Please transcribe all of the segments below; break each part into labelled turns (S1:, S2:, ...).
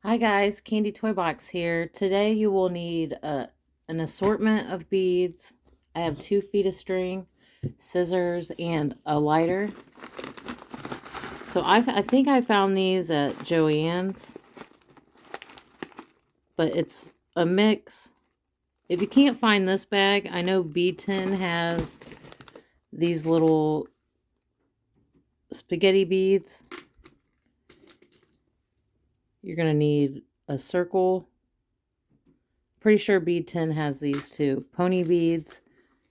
S1: Hi guys, Candy Toy Box here. Today you will need an assortment of beads. I have 2 feet of string, scissors, and a lighter. So I think I found these at Joann's, but it's a mix. If you can't find this bag, I know Bead Tin has these little spaghetti beads. You're going to need a circle. Pretty sure Bead Tin has these too. Pony beads,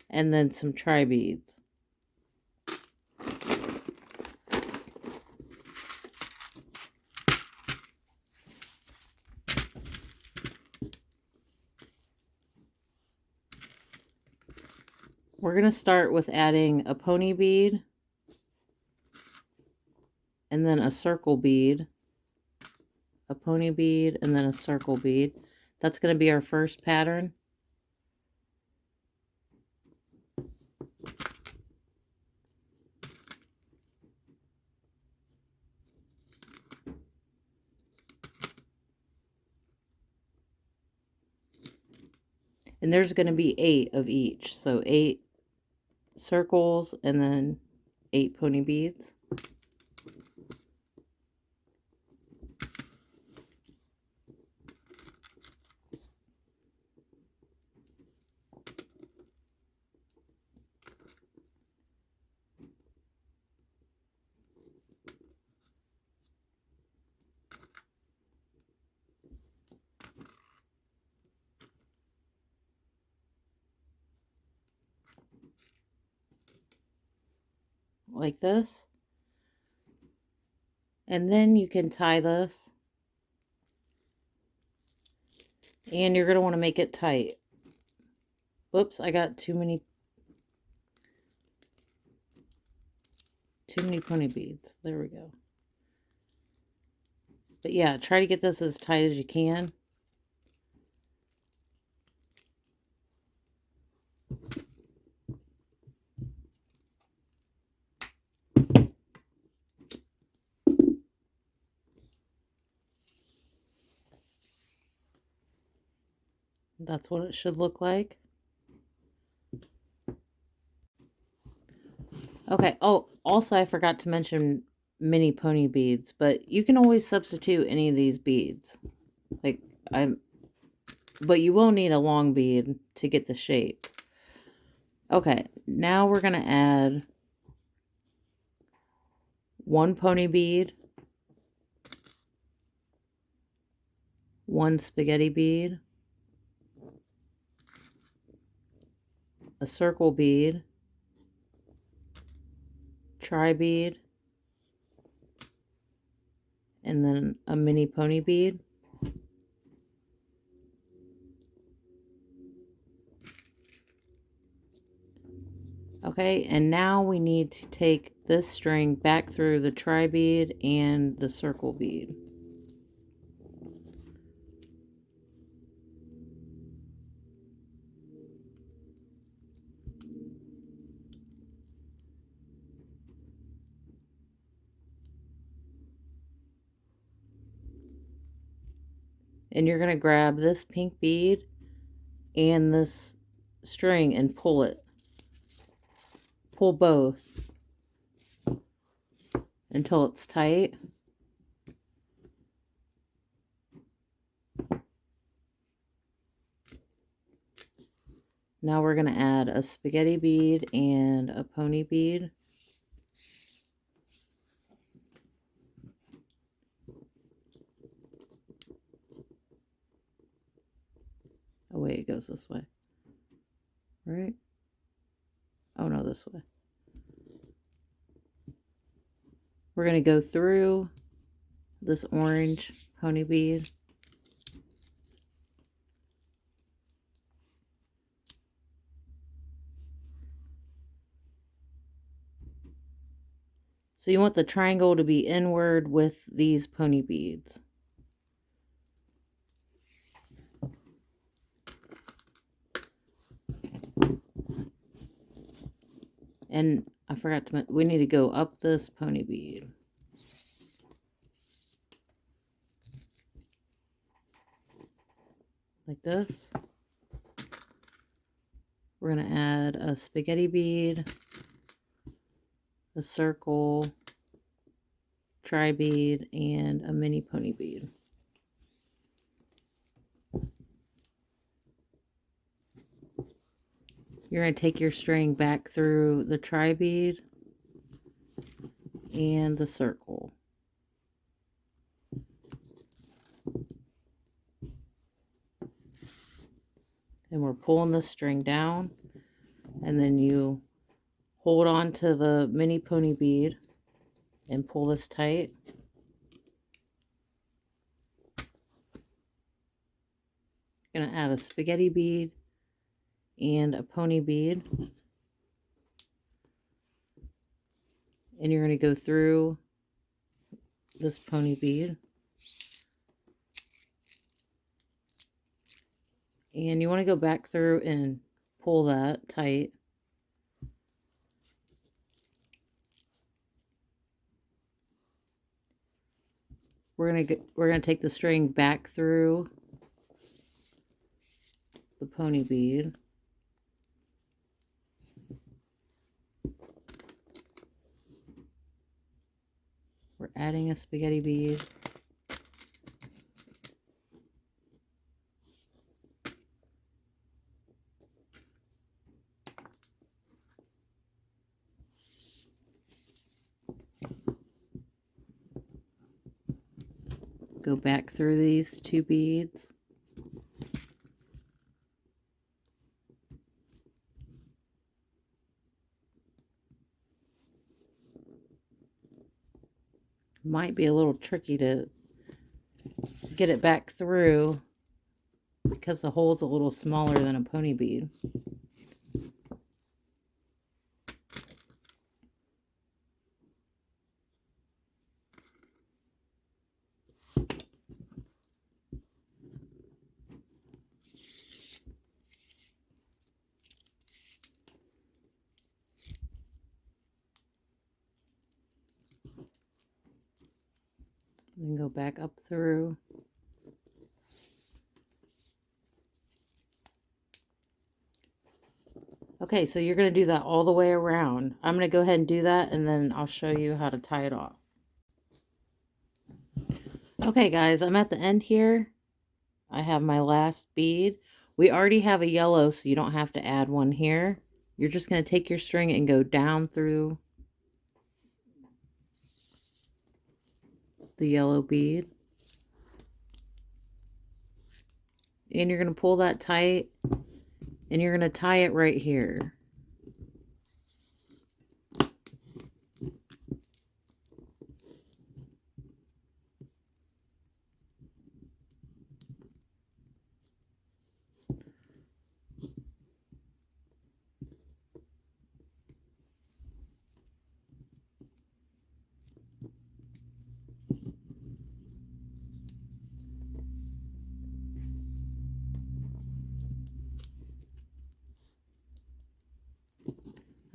S1: and then some tri beads. We're going to start with adding a pony bead and then a circle bead, a pony bead, and then a circle bead. That's going to be our first pattern. And there's going to be 8 of each. So 8 circles and then 8 pony beads. Like this. And then you can tie this. And you're going to want to make it tight. Whoops, I got too many pony beads. There we go. But yeah, try to get this as tight as you can. That's what it should look like. Okay. Oh, also I forgot to mention mini pony beads, but you can always substitute any of these beads. Like but you will need a long bead to get the shape. Okay, now we're going to add 1 pony bead, 1 spaghetti bead, a circle bead, tri bead, and then a mini pony bead. Okay, and now we need to take this string back through the tri bead and the circle bead. And you're going to grab this pink bead and this string and pull it. Pull both until it's tight. Now we're going to add a spaghetti bead and a pony bead. Oh wait, it goes this way. Right? Oh no, this way. We're going to go through this orange pony bead. So you want the triangle to be inward with these pony beads. And I forgot to mention, we need to go up this pony bead. like this. We're going to add a spaghetti bead, a circle, tri-bead, and a mini pony bead. You're going to take your string back through the tri-bead and the circle. And we're pulling the string down, and then you hold on to the mini pony bead and pull this tight. You're going to add a spaghetti bead and a pony bead. And you're going to go through this pony bead. And you want to go back through and pull that tight. We're gonna take the string back through the pony bead. We're adding a spaghetti bead. Go back through these two beads. Might be a little tricky to get it back through because the hole's a little smaller than a pony bead. Then go back up through. Okay, so you're going to do that all the way around. I'm going to go ahead and do that, and then I'll show you how to tie it off. Okay, guys, I'm at the end here. I have my last bead. We already have a yellow, so you don't have to add one here. You're just going to take your string and go down through the yellow bead. And you're going to pull that tight, and you're going to tie it right here.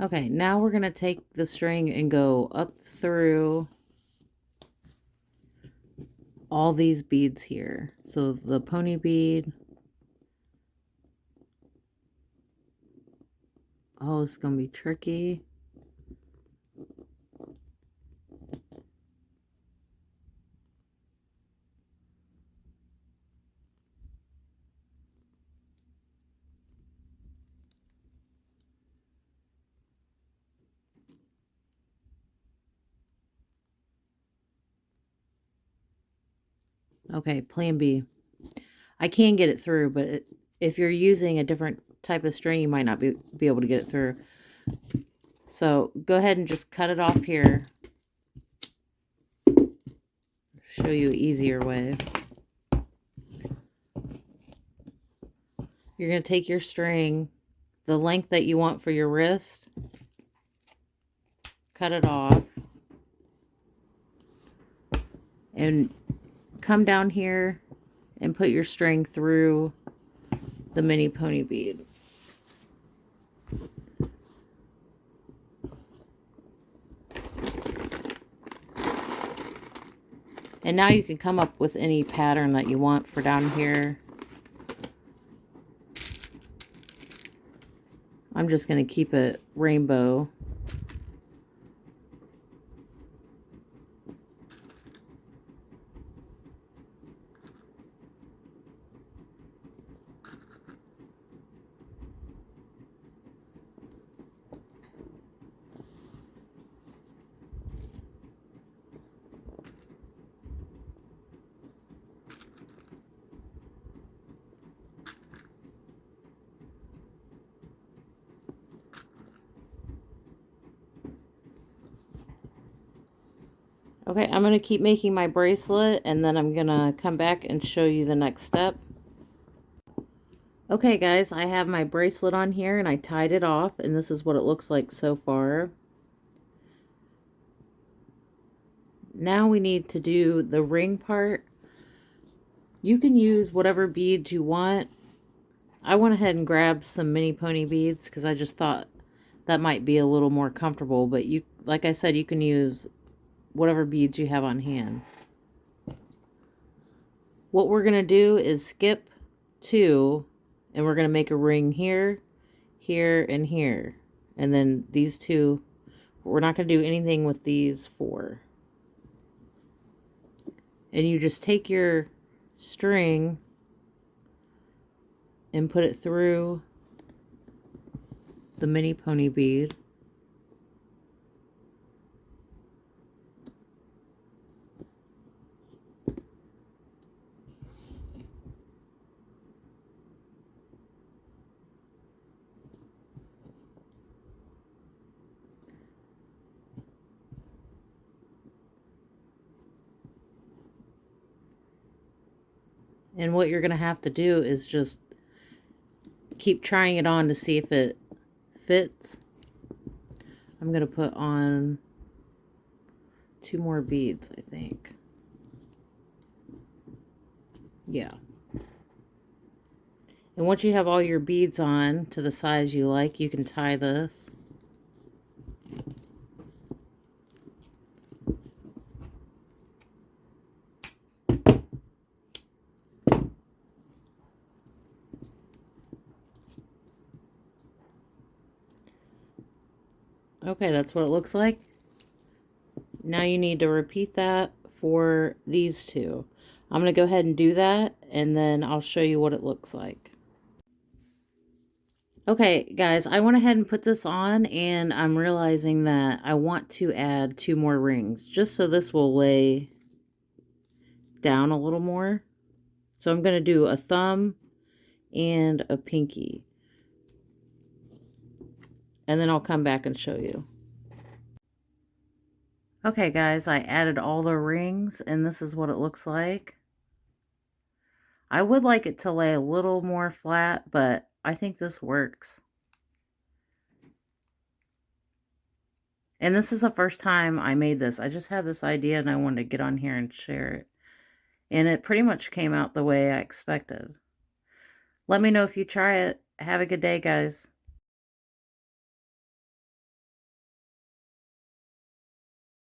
S1: Okay, now we're going to take the string and go up through all these beads here. So the pony bead. Oh, it's going to be tricky. Okay, plan B. I can get it through, but if you're using a different type of string, you might not be able to get it through. So go ahead and just cut it off here. Show you an easier way. You're going to take your string, the length that you want for your wrist, cut it off, and come down here and put your string through the mini pony bead. And now you can come up with any pattern that you want for down here. I'm just going to keep it rainbow. Okay, I'm going to keep making my bracelet, and then I'm going to come back and show you the next step. Okay guys, I have my bracelet on here and I tied it off, and this is what it looks like so far. Now we need to do the ring part. You can use whatever beads you want. I went ahead and grabbed some mini pony beads because I just thought that might be a little more comfortable, but you, like I said, you can use whatever beads you have on hand. What we're going to do is skip 2, and we're going to make a ring here, here, and here. And then these 2, we're not going to do anything with these 4. And you just take your string and put it through the mini pony bead. And what you're going to have to do is just keep trying it on to see if it fits. I'm going to put on 2 more beads, I think. Yeah. And once you have all your beads on to the size you like, you can tie this. Okay, that's what it looks like. Now you need to repeat that for these 2. I'm going to go ahead and do that, and then I'll show you what it looks like. Okay, guys, I went ahead and put this on, and I'm realizing that I want to add 2 more rings, just so this will lay down a little more. So I'm going to do a thumb and a pinky. And then I'll come back and show you. Okay, guys, I added all the rings, and this is what it looks like. I would like it to lay a little more flat, but I think this works. And this is the first time I made this. I just had this idea and I wanted to get on here and share it. And it pretty much came out the way I expected. Let me know if you try it. Have a good day, guys.